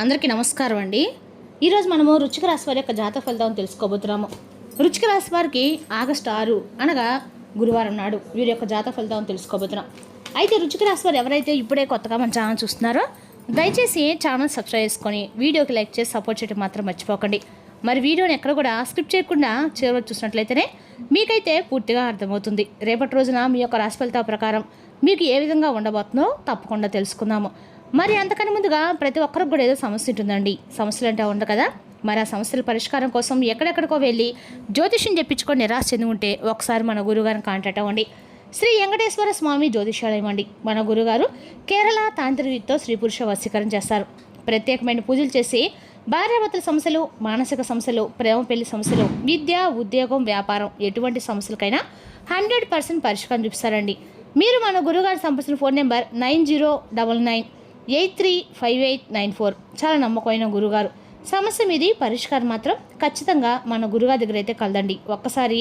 అందరికీ నమస్కారం అండి. ఈరోజు మనము వృశ్చిక రాశి వారి యొక్క జాతక ఫలితాలను తెలుసుకోబోతున్నాము. వృశ్చిక రాశి వారికి ఆగస్టు 6 అనగా గురువారం నాడు వీరి యొక్క జాతక ఫలితాలను తెలుసుకోబోతున్నాం. అయితే వృశ్చిక రాశి వారు ఎవరైతే ఇప్పుడే కొత్తగా మన ఛానల్ చూస్తున్నారో దయచేసి ఛానల్ సబ్స్క్రైబ్ చేసుకొని వీడియోకి లైక్ చేసి సపోర్ట్ చేయడం మాత్రం మర్చిపోకండి. మరి వీడియోని ఎక్కడ కూడా స్క్రిప్ట్ చేయకుండా చివరి చూసినట్లయితేనే మీకైతే పూర్తిగా అర్థమవుతుంది. రేపటి రోజున మీ యొక్క రాశి ఫలితాల ప్రకారం మీకు ఏ విధంగా ఉండబోతుందో తప్పకుండా తెలుసుకుందాము. మరి అంతకన్నా ముందుగా ప్రతి ఒక్కరికి కూడా ఏదో సమస్య ఉంటుందండి. సమస్యలు అంటే ఉండదు కదా. మరి ఆ సమస్యల పరిష్కారం కోసం ఎక్కడెక్కడికో వెళ్ళి జ్యోతిష్యం చెప్పించుకొని నిరాశ చెంది ఉంటే ఒకసారి మన గురుగారిని కాంటాక్ట్ అవ్వండి. శ్రీ వెంకటేశ్వర స్వామి జ్యోతిష్యాలయం అండి. మన గురుగారు కేరళ తాంత్రికతో స్త్రీ పురుష వశీకరణ చేస్తారు. ప్రత్యేకమైన పూజలు చేసి భార్యాభర్తల సమస్యలు, మానసిక సమస్యలు, ప్రేమ పెళ్లి సమస్యలు, విద్య, ఉద్యోగం, వ్యాపారం ఎటువంటి సమస్యలకైనా 100% పరిష్కారం చూపిస్తారండి. మీరు మన గురుగారు సంప్రదించిన ఫోన్ నెంబర్ 9099835894. చాలా నమ్మకమైన గురుగారు. సమస్య మీది పరిష్కారం మాత్రం ఖచ్చితంగా మన గురుగారి దగ్గర అయితే కలదండి. ఒక్కసారి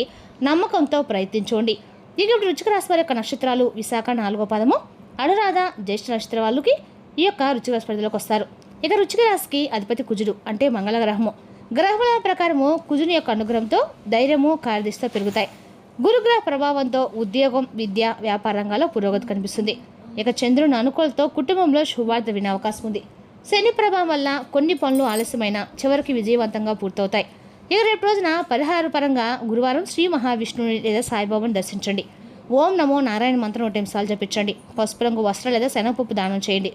నమ్మకంతో ప్రయత్నించండి. ఇక ఇప్పుడు వృశ్చిక రాశి వారి యొక్క నక్షత్రాలు విశాఖ 4వ పాదము, అనురాధ జ్యేష్ఠ నక్షత్ర వాళ్ళకి ఈ యొక్క వృశ్చిక రాశి పరిధిలోకి వస్తారు. ఇక వృశ్చిక రాశికి అధిపతి కుజుడు అంటే మంగళగ్రహము. గ్రహముల ప్రకారము కుజుని యొక్క అనుగ్రహంతో ధైర్యము, కార్యదీక్ష పెరుగుతాయి. గురుగ్రహ ప్రభావంతో ఉద్యోగం, విద్య, వ్యాపార రంగాల్లో పురోగతి కనిపిస్తుంది. ఇక చంద్రుని అనుకూలతో కుటుంబంలో శుభార్త వినే అవకాశం ఉంది. శని ప్రభావం వల్ల కొన్ని పనులు ఆలస్యమైన చివరికి విజయవంతంగా పూర్తవుతాయి. ఇక రేపు రోజున పరిహార పరంగా గురువారం శ్రీ మహావిష్ణువుని లేదా సాయిబాబాను దర్శించండి. ఓం నమో నారాయణ మంత్రం 100 నిమిషాలు జపించండి. పసుపు రంగు వస్త్రం లేదా శనగపప్పు దానం చేయండి.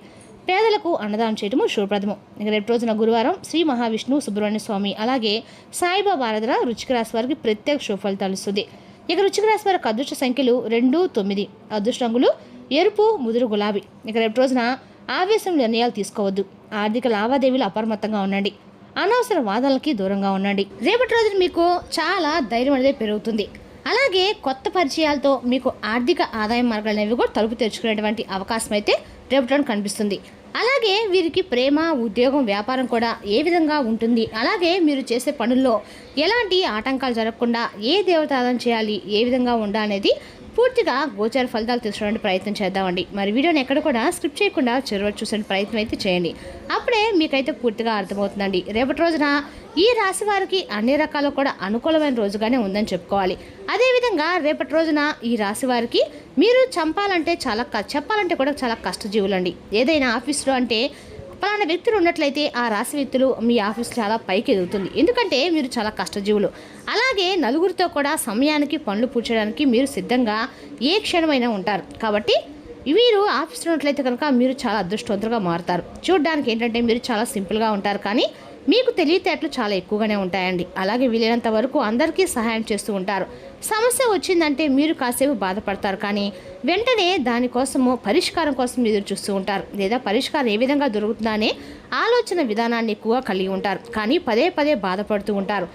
పేదలకు అన్నదానం చేయడము శుభప్రదము. ఇక రేపు రోజున గురువారం శ్రీ మహావిష్ణు, సుబ్రహ్మణ్య స్వామి అలాగే సాయిబాబా ఆరాధన వృశ్చిక రాశి వారికి ప్రత్యేక శుభ ఫలితాలు ఇస్తుంది. ఇక వృశ్చిక రాశి వారికి అదృష్ట సంఖ్యలు 2, 9. అదృష్ట రంగులు ఎరుపు, ముదురు, గులాబీ. ఇక రేపు రోజున ఆవేశం నిర్ణయాలు తీసుకోవద్దు. ఆర్థిక లావాదేవీలు అప్రమత్తంగా ఉండండి. అనవసర వాదనలకి దూరంగా ఉండండి. రేపటి రోజున మీకు చాలా ధైర్యం అనేది పెరుగుతుంది. అలాగే కొత్త పరిచయాలతో మీకు ఆర్థిక ఆదాయ మార్గాలు అనేవి కూడా తలుపు తెరుచుకునేటువంటి అవకాశం అయితే రేపటి రోజున కనిపిస్తుంది. అలాగే వీరికి ప్రేమ, ఉద్యోగం, వ్యాపారం కూడా ఏ విధంగా ఉంటుంది, అలాగే మీరు చేసే పనుల్లో ఎలాంటి ఆటంకాలు జరగకుండా ఏ దేవత ఆరాధన చేయాలి, ఏ విధంగా ఉండాలనేది పూర్తిగా గోచార ఫలితాలు తెలుసుకోవడానికి ప్రయత్నం చేద్దామండి. మరి వీడియోని ఎక్కడ కూడా స్క్రిప్ట్ చేయకుండా చివరి చూసే ప్రయత్నం అయితే చేయండి. అప్పుడే మీకైతే పూర్తిగా అర్థమవుతుందండి. రేపటి రోజున ఈ రాశి వారికి అన్ని రకాల కూడా అనుకూలమైన రోజుగానే ఉందని చెప్పుకోవాలి. అదేవిధంగా రేపటి రోజున ఈ రాశి వారికి మీరు చెప్పాలంటే కూడా చాలా కష్టజీవులండి. ఏదైనా ఆఫీసులో అంటే పలానా వ్యక్తులు ఉన్నట్లయితే ఆ రాశి వ్యక్తులు మీ ఆఫీస్ చాలా పైకి ఎదుగుతుంది. ఎందుకంటే మీరు చాలా కష్టజీవులు. అలాగే నలుగురితో కూడా సమయానికి పనులు పూడ్చడానికి మీరు సిద్ధంగా ఏ క్షణమైనా ఉంటారు. కాబట్టి వీరు ఆఫీస్లో ఉన్నట్లయితే కనుక మీరు చాలా అదృష్టవంతులుగా మారుతారు. చూడడానికి ఏంటంటే మీరు చాలా సింపుల్గా ఉంటారు, కానీ మీకు తెలివితేటలు చాలా ఎక్కువగానే ఉంటాయండి. అలాగే వీలైనంత వరకు అందరికీ సహాయం చేస్తూ ఉంటారు. సమస్య వచ్చిందంటే మీరు కాసేపు బాధపడతారు, కానీ వెంటనే దానికోసము పరిష్కారం కోసం ఎదురు చూస్తూ ఉంటారు. లేదా పరిష్కారం ఏ విధంగా దొరుకుతుందా అనే ఆలోచన విధానాన్ని ఎక్కువగా కలిగి ఉంటారు, కానీ పదే పదే బాధపడుతూ ఉంటారు.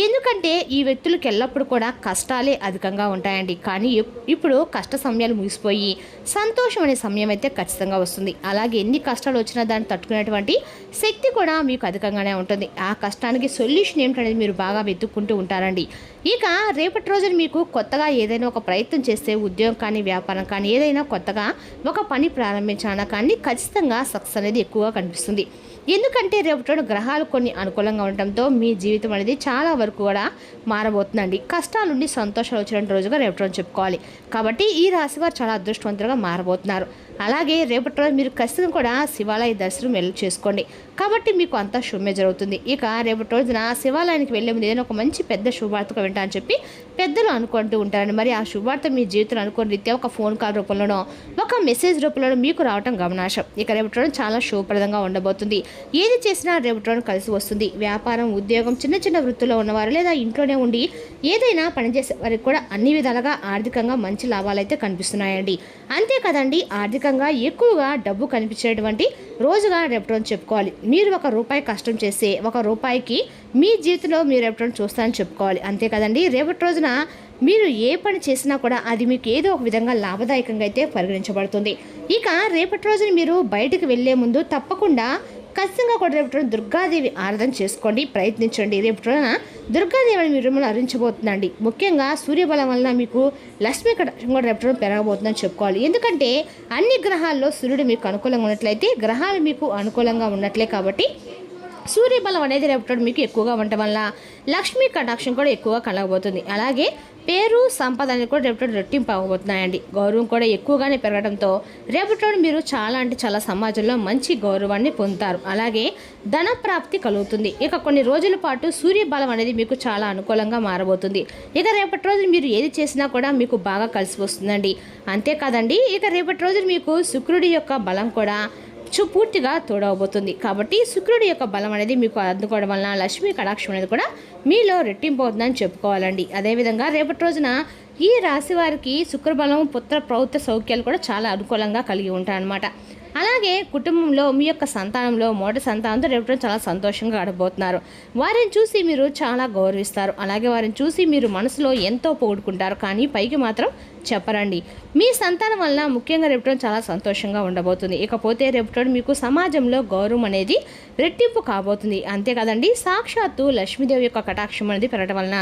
ఎందుకంటే ఈ వ్యక్తులకు ఎల్లప్పుడూ కూడా కష్టాలే అధికంగా ఉంటాయండి. కానీ ఇప్పుడు కష్ట సమయాలు ముగిసిపోయి సంతోషం అనే సమయం అయితే ఖచ్చితంగా వస్తుంది. అలాగే ఎన్ని కష్టాలు వచ్చినా దాన్ని తట్టుకునేటువంటి శక్తి కూడా మీకు అధికంగానే ఉంటుంది. ఆ కష్టానికి సొల్యూషన్ ఏమిటనేది మీరు బాగా వెతుక్కుంటూ ఉంటారండి. ఇక రేపటి రోజున మీకు కొత్తగా ఏదైనా ఒక ప్రయత్నం చేస్తే ఉద్యోగం కానీ వ్యాపారం కానీ ఏదైనా కొత్తగా ఒక పని ప్రారంభించానా కానీ ఖచ్చితంగా సక్సెస్ అనేది ఎక్కువగా కనిపిస్తుంది. ఎందుకంటే రేపటి గ్రహాలు కొన్ని అనుకూలంగా ఉండటంతో మీ జీవితం అనేది చాలా వరకు కూడా మారబోతుందండి. కష్టాల నుండి సంతోషాలు వచ్చిన రోజుగా రేపటి రోజు చెప్పుకోవాలి. కాబట్టి ఈ రాశి వారు చాలా అదృష్టవంతులుగా మారబోతున్నారు. అలాగే రేపటి రోజు మీరు ఖచ్చితంగా కూడా శివాలయ దర్శనం చేసుకోండి. కాబట్టి మీకు అంతా శుభమే జరుగుతుంది. ఇక రేపటి రోజున శివాలయానికి వెళ్ళే ముందు ఏదైనా ఒక మంచి పెద్ద శుభార్తగా వింటా అని చెప్పి పెద్దలు అనుకుంటూ ఉంటారని. మరి ఆ శుభార్త మీ జీవితంలో అనుకున్న రీత్యా ఒక ఫోన్ కాల్ రూపంలోనో ఒక మెసేజ్ రూపంలోనో మీకు రావటం గమనాశం. ఇక రేపటి రోజు చాలా శుభప్రదంగా ఉండబోతుంది. ఏది చేసినా రేపటి రోజు కలిసి వస్తుంది. వ్యాపారం, ఉద్యోగం, చిన్న చిన్న వృత్తుల్లో ఉన్నవారు లేదా ఇంట్లోనే ఉండి ఏదైనా పనిచేసే వారికి కూడా అన్ని విధాలుగా ఆర్థికంగా మంచి లాభాలు అయితే కనిపిస్తున్నాయండి. అంతే కదండి, ఆర్థికంగా ఎక్కువగా డబ్బు కనిపించేటువంటి రోజుగా రేపటి రోజు చెప్పుకోవాలి. మీరు ₹1 కష్టం చేస్తే ₹1 మీ జీవితంలో మీరు రేపటి రోజు చూస్తారని చెప్పుకోవాలి. అంతే కదండి, రేపటి రోజున మీరు ఏ పని చేసినా కూడా అది మీకు ఏదో ఒక విధంగా లాభదాయకంగా అయితే పరిగణించబడుతుంది. ఇక రేపటి రోజున మీరు బయటకు వెళ్లే ముందు తప్పకుండా ఖచ్చితంగా కూడా రేపటి రోజు దుర్గాదేవి ఆరాధన చేసుకోండి, ప్రయత్నించండి. రేపటి రోజున దుర్గాదేవిని మీరు మిమ్మల్ని అరించబోతుందండి. ముఖ్యంగా సూర్యబలం వలన మీకు లక్ష్మీ కటాక్షం కూడా రేపటి రోజు పెరగబోతుందని చెప్పుకోవాలి. ఎందుకంటే అన్ని గ్రహాల్లో సూర్యుడు మీకు అనుకూలంగా ఉన్నట్లయితే గ్రహాలు మీకు అనుకూలంగా ఉన్నట్లే. కాబట్టి సూర్యబలం అనేది రేపటి మీకు ఎక్కువగా ఉండటం వల్ల లక్ష్మీ కటాక్షం కూడా ఎక్కువగా కలగబోతుంది. అలాగే పేరు సంపద అనేది కూడా రేపటి రెట్టింపు అవ్వబోతున్నాయండి. గౌరవం కూడా ఎక్కువగానే పెరగడంతో రేపటి మీరు చాలా అంటే చాలా సమాజంలో మంచి గౌరవాన్ని పొందుతారు. అలాగే ధన ప్రాప్తి కలుగుతుంది. ఇక కొన్ని రోజుల పాటు సూర్యబలం అనేది మీకు చాలా అనుకూలంగా మారబోతుంది. ఇక రేపటి రోజు మీరు ఏది చేసినా కూడా మీకు బాగా కలిసి వస్తుందండి. అంతేకాదండి, ఇక రేపటి రోజు మీకు శుక్రుడి యొక్క బలం కూడా పూర్తిగా తోడవబోతుంది. కాబట్టి శుక్రుడి యొక్క బలం అనేది మీకు అందుకోవడం వలన లక్ష్మీ కటాక్షం అనేది కూడా మీలో రెట్టింపు అవుతుందని చెప్పుకోవాలండి. అదేవిధంగా రేపటి రోజున ఈ రాశి వారికి శుక్రబలం పుత్ర ప్రౌత్ర సౌఖ్యాలు కూడా చాలా అనుకూలంగా కలిగి ఉంటాయన్నమాట. అలాగే కుటుంబంలో మీ యొక్క సంతానంలో మొదటి సంతానంతో రేపటి రోజు చాలా సంతోషంగా గడపబోతున్నారు. వారిని చూసి మీరు చాలా గౌరవిస్తారు. అలాగే వారిని చూసి మీరు మనసులో ఎంతో పొగుడుకుంటారు, కానీ పైకి మాత్రం చెప్పరండి. మీ సంతానం వల్ల ముఖ్యంగా రేపటి చాలా సంతోషంగా ఉండబోతుంది. ఇకపోతే రేపటి మీకు సమాజంలో గౌరవం అనేది రెట్టింపు కాబోతుంది. అంతేకాదండి, సాక్షాత్తు లక్ష్మీదేవి యొక్క కటాక్షం అనేది పెరగడం వలన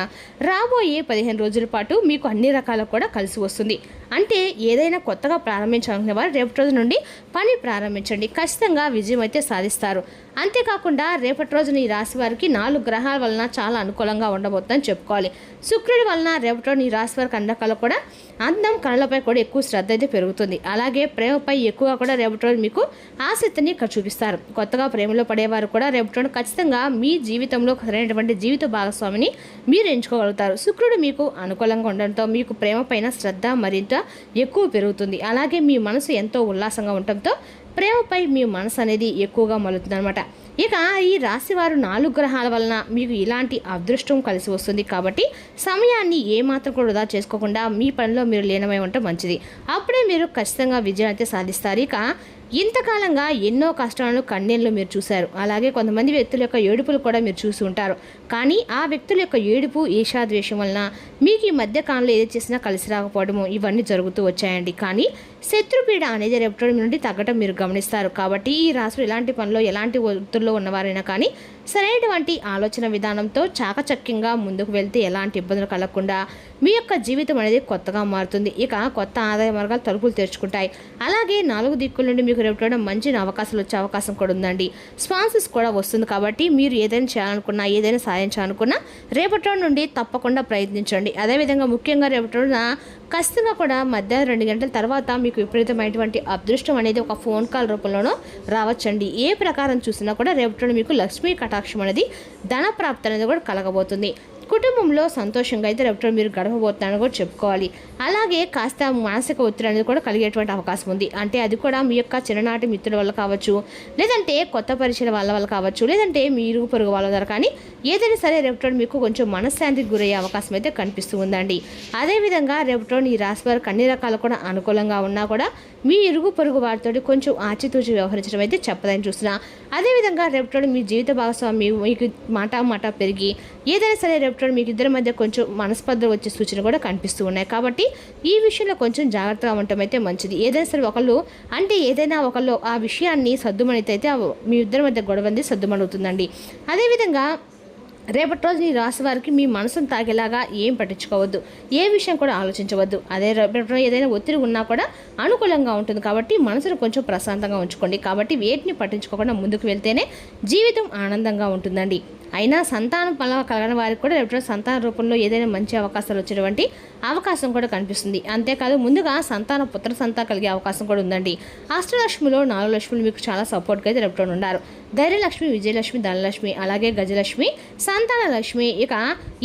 రాబోయే 15 రోజుల పాటు మీకు అన్ని రకాలకు కూడా కలిసి వస్తుంది. అంటే ఏదైనా కొత్తగా ప్రారంభించాలనుకునే వారు రేపటి రోజు నుండి పని ప్రారంభించండి, ఖచ్చితంగా విజయం అయితే సాధిస్తారు. అంతేకాకుండా రేపటి రోజున ఈ రాశి వారికి 4 గ్రహాల వలన చాలా అనుకూలంగా ఉండబోతుందని చెప్పుకోవాలి. శుక్రుడి వలన రేపటి రోజున ఈ రాశి వారికి అన్ని రకాలు కూడా అందం కళలపై కూడా ఎక్కువ శ్రద్ధ అయితే పెరుగుతుంది. అలాగే ప్రేమపై ఎక్కువగా కూడా రేపటి రోజు మీకు ఆసక్తిని చూపిస్తారు. కొత్తగా ప్రేమలో పడేవారు కూడా రేపటి రోజు ఖచ్చితంగా మీ జీవితంలో సరైనటువంటి జీవిత భాగస్వామిని మీరు ఎంచుకోగలుగుతారు. శుక్రుడు మీకు అనుకూలంగా ఉండడంతో మీకు ప్రేమ పైన శ్రద్ధ మరింత ఎక్కువ పెరుగుతుంది. అలాగే మీ మనసు ఎంతో ఉల్లాసంగా ఉండటంతో ప్రేమపై మీ మనసు అనేది ఎక్కువగా మలుతుంది అనమాట. ఇక ఈ రాశివారు 4 గ్రహాల వలన మీకు ఇలాంటి అదృష్టం కలిసి వస్తుంది. కాబట్టి సమయాన్ని ఏమాత్రం కూడా వృధా చేసుకోకుండా మీ పనిలో మీరు లీనమై ఉంటే మంచిది. అప్పుడే మీరు ఖచ్చితంగా విజయం అయితే సాధిస్తారు. ఇక ఇంతకాలంగా ఎన్నో కష్టాలను కన్నీళ్ళు మీరు చూశారు. అలాగే కొంతమంది వ్యక్తుల యొక్క ఏడుపులు కూడా మీరు చూసి ఉంటారు. కానీ ఆ వ్యక్తుల యొక్క ఏడుపు ఈర్ష్యాద్వేషం వలన మీకు ఈ మధ్య కాలంలో ఏది చేసినా కలిసి రాకపోవడము ఇవన్నీ జరుగుతూ వచ్చాయండి. కానీ శత్రుపీడ అనేది రేపటి నుండి తగ్గటం మీరు గమనిస్తారు. కాబట్టి ఈ రాశులు ఎలాంటి పనిలో ఎలాంటి ఒత్తిడిలో ఉన్నవారైనా కానీ సరైనటువంటి ఆలోచన విధానంతో చాకచక్యంగా ముందుకు వెళ్తే ఎలాంటి ఇబ్బందులు కలగకుండా మీ యొక్క జీవితం అనేది కొత్తగా మారుతుంది. ఇక కొత్త ఆదాయ మార్గాలు తలుపులు తెరుచుకుంటాయి. అలాగే 4 దిక్కుల నుండి మీకు రేపటి మంచి అవకాశాలు వచ్చే అవకాశం కూడా ఉందండి. స్పాన్సర్స్ కూడా వస్తుంది. కాబట్టి మీరు ఏదైనా చేయాలనుకున్నా ఏదైనా సాధించాలనుకున్నా రేపటి నుండి తప్పకుండా ప్రయత్నించండి. అదేవిధంగా ముఖ్యంగా రేపటి రోజున ఖచ్చితంగా కూడా మధ్యాహ్నం 2 గంటల తర్వాత మీకు విపరీతమైనటువంటి అదృష్టం అనేది ఒక ఫోన్ కాల్ రూపంలోనో రావచ్చండి. ఏ ప్రకారం చూసినా కూడా రేపటి మీకు లక్ష్మీ కటాక్షం అనేది ధన ప్రాప్తి అనేది కూడా కలగబోతుంది. కుటుంబంలో సంతోషంగా అయితే రేపటి మీరు గడపబోతున్నారని కూడా చెప్పుకోవాలి. అలాగే కాస్త మానసిక ఒత్తిడి అనేది కూడా కలిగేటువంటి అవకాశం ఉంది. అంటే అది కూడా మీ యొక్క చిన్ననాటి మిత్రుల వల్ల కావచ్చు, లేదంటే కొత్త పరిచయం వాళ్ళ వల్ల కావచ్చు, లేదంటే మీ ఇరుగు పొరుగు వాళ్ళ ద్వారా కానీ ఏదైనా సరే రేపటి మీకు కొంచెం మనశ్శాంతికి గురయ్యే అవకాశం అయితే కనిపిస్తూ ఉందండి. అదేవిధంగా రేపటి ఈ రాశి వారికి అన్ని రకాలు కూడా అనుకూలంగా ఉన్నా కూడా మీ ఇరుగు పొరుగు వారితో కొంచెం ఆచితూచి వ్యవహరించడం అయితే చెప్పదని చూసినా, అదేవిధంగా రేపటి మీ జీవిత భాగస్వామి మీకు మాట పెరిగి ఏదైనా సరే రేపటి మీకు ఇద్దరి మధ్య కొంచెం మనస్పర్ధలు వచ్చే సూచన కూడా కనిపిస్తూ ఉన్నాయి. కాబట్టి ఈ విషయంలో కొంచెం జాగ్రత్తగా ఉండటం అయితే మంచిది. ఏదైనా సరే ఏదైనా ఒకళ్ళు ఆ విషయాన్ని సర్దుమణితే మీ ఇద్దరి మధ్య గొడవంది సర్దుమణుతుందండి. అదేవిధంగా రేపటి రోజు ఈ రాశి వారికి మీ మనసును తాగేలాగా ఏం పట్టించుకోవద్దు, ఏ విషయం కూడా ఆలోచించవద్దు. అదే రేపటి ఏదైనా ఒత్తిడి ఉన్నా కూడా అనుకూలంగా ఉంటుంది. కాబట్టి మనసును కొంచెం ప్రశాంతంగా ఉంచుకోండి. కాబట్టి వేటిని పట్టించుకోకుండా ముందుకు వెళ్తేనే జీవితం ఆనందంగా ఉంటుందండి. అయినా సంతానం కలగని వారికి కూడా రేపటి సంతాన రూపంలో ఏదైనా మంచి అవకాశాలు వచ్చేటువంటి అవకాశం కూడా కనిపిస్తుంది. అంతేకాదు ముందుగా పుత్ర సంతానం కలిగే అవకాశం కూడా ఉందండి. అష్టలక్ష్మిలో 4 లక్ష్ములు మీకు చాలా సపోర్ట్గా అయితే రేపటి ఉన్నారు. ధైర్యలక్ష్మి, విజయలక్ష్మి, ధనలక్ష్మి, అలాగే గజలక్ష్మి, సంతాన లక్ష్మి. ఇక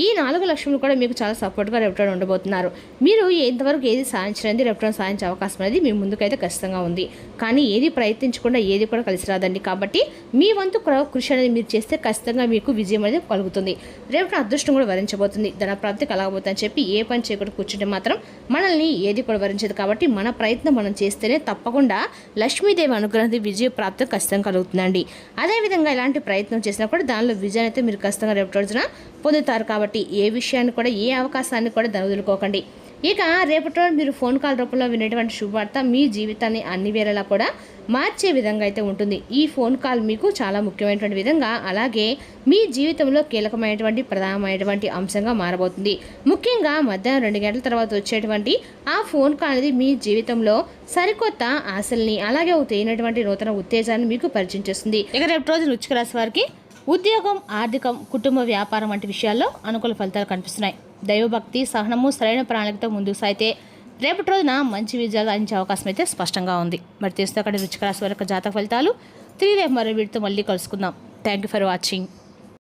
ఈ 4 లక్ష్ములు కూడా మీకు చాలా సపోర్ట్గా రేపటి ఉండబోతున్నారు. మీరు ఇంతవరకు ఏది సాధించలేంది రేపటి సాధించే అవకాశం అనేది మీ ముందుకైతే ఖచ్చితంగా ఉంది. కానీ ఏది ప్రయత్నించకుండా ఏది కూడా కలిసి రాదండి. కాబట్టి మీ వంతు కృషి అనేది మీరు చేస్తే ఖచ్చితంగా మీకు విజయం అనేది కలుగుతుంది. రేపటి అదృష్టం కూడా వరించబోతుంది. ధన ప్రాప్తి కలగబోతుందని చెప్పి ఏ పని చేయకుండా కూర్చుంటే మాత్రం మనల్ని ఏది కూడా వరించదు. కాబట్టి మన ప్రయత్నం మనం చేస్తేనే తప్పకుండా లక్ష్మీదేవి అనుగ్రహం విజయ ప్రాప్తి ఖచ్చితంగా కలుగుతుందండి. అదేవిధంగా ఇలాంటి ప్రయత్నం చేసినా కూడా దానిలో విజయం అయితే మీరు ఖచ్చితంగా రేపటి రోజున పొందుతారు. కాబట్టి ఏ విషయాన్ని కూడా ఏ అవకాశాన్ని కూడా వదులుకోకండి. ఇక రేపటి రోజు మీరు ఫోన్ కాల్ రూపంలో వినేటువంటి శుభవార్త మీ జీవితాన్ని అన్ని వేళలా కూడా మార్చే విధంగా అయితే ఉంటుంది. ఈ ఫోన్ కాల్ మీకు చాలా ముఖ్యమైనటువంటి విధంగా, అలాగే మీ జీవితంలో కీలకమైనటువంటి ప్రధానమైనటువంటి అంశంగా మారబోతుంది. ముఖ్యంగా మధ్యాహ్నం 2 గంటల తర్వాత వచ్చేటువంటి ఆ ఫోన్ కాల్ అనేది మీ జీవితంలో సరికొత్త ఆశల్ని అలాగే తేనటువంటి నూతన ఉత్తేజాన్ని మీకు పరిచయం చేస్తుంది. ఇక రేపటి రోజు వృశ్చిక రాశి వారికి ఉద్యోగం, ఆర్థికం, కుటుంబ వ్యాపారం వంటి విషయాల్లో అనుకూల ఫలితాలు కనిపిస్తున్నాయి. దైవభక్తి, సహనము, సరైన ప్రణాళికతో ముందుకు సాగితే రేపటి రోజున మంచి విజయాలు అందించే అవకాశం అయితే స్పష్టంగా ఉంది. మరి తెలుసు అక్కడ వృశ్చిక రాశి వారి యొక్క జాతక ఫలితాలు. తిరిగి రేపు మరో వీటితో మళ్ళీ కలుసుకుందాం. Thank you for watching.